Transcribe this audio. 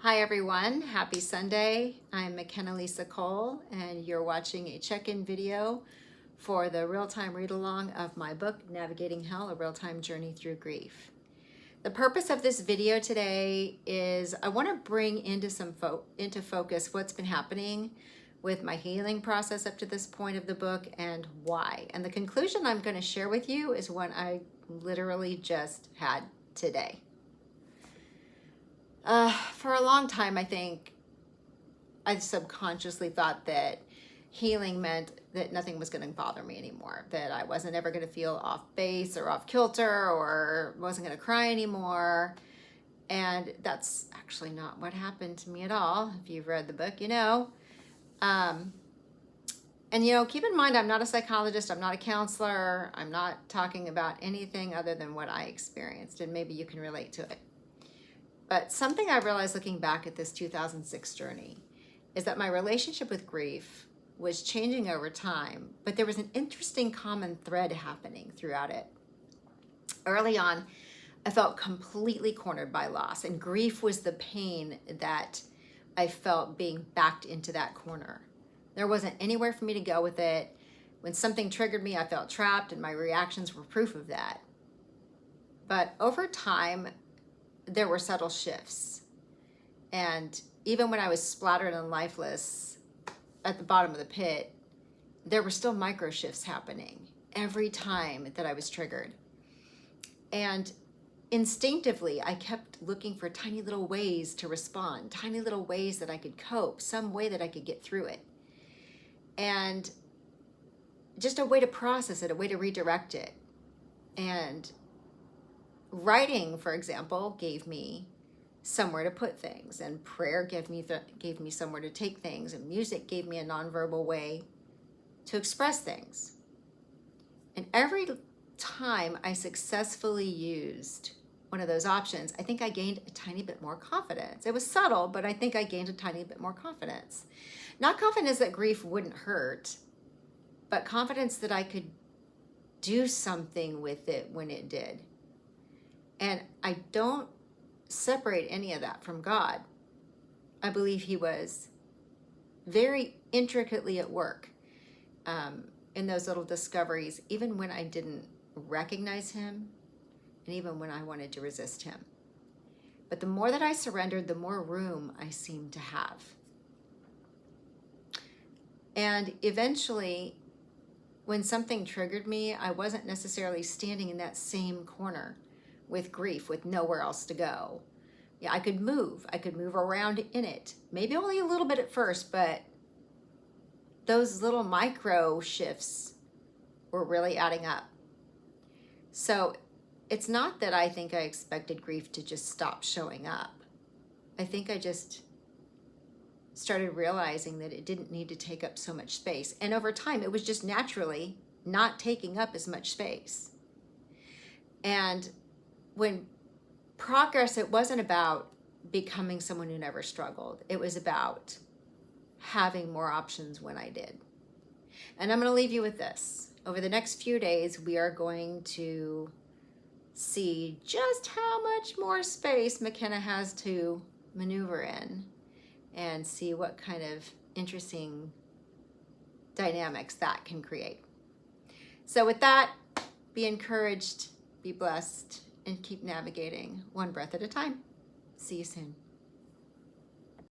Hi everyone, happy Sunday. I'm McKenna Lisa Cole and you're watching a check-in video for the real-time read-along of my book, Navigating Hell, A Real-Time Journey Through Grief. The purpose of this video today is I want to bring into focus what's been happening with my healing process up to this point of the book and why. And the conclusion I'm going to share with you is one I literally just had today. For a long time, I think I subconsciously thought that healing meant that nothing was going to bother me anymore, that I wasn't ever going to feel off base or off kilter or wasn't going to cry anymore. And that's actually not what happened to me at all. If you've read the book, you know. Keep in mind, I'm not a psychologist, I'm not a counselor, I'm not talking about anything other than what I experienced, and maybe you can relate to it. But something I realized looking back at this 2006 journey is that my relationship with grief was changing over time, but there was an interesting common thread happening throughout it. Early on, I felt completely cornered by loss, and grief was the pain that I felt being backed into that corner. There wasn't anywhere for me to go with it. When something triggered me, I felt trapped, and my reactions were proof of that. But over time, there were subtle shifts. And even when I was splattered and lifeless at the bottom of the pit, there were still micro shifts happening every time that I was triggered. And instinctively, I kept looking for tiny little ways to respond, tiny little ways that I could cope, some way that I could get through it. And just a way to process it, a way to redirect it. And writing, for example, gave me somewhere to put things, and prayer gave me somewhere to take things, and music gave me a nonverbal way to express things. And every time I successfully used one of those options, I think I gained a tiny bit more confidence. It was subtle, but I think I gained a tiny bit more confidence. Not confidence that grief wouldn't hurt, but confidence that I could do something with it when it did. And I don't separate any of that from God. I believe he was very intricately at work in those little discoveries, even when I didn't recognize him and even when I wanted to resist him. But the more that I surrendered, the more room I seemed to have. And eventually, when something triggered me, I wasn't necessarily standing in that same corner with grief, with nowhere else to go. Yeah, I could move around in it. Maybe only a little bit at first, but those little micro shifts were really adding up. So it's not that I think I expected grief to just stop showing up. I think I just started realizing that it didn't need to take up so much space. And over time, it was just naturally not taking up as much space. And when progress, it wasn't about becoming someone who never struggled. It was about having more options when I did. And I'm going to leave you with this. Over the next few days, we are going to see just how much more space McKenna has to maneuver in and see what kind of interesting dynamics that can create. So with that, be encouraged, be blessed, and keep navigating one breath at a time. See you soon.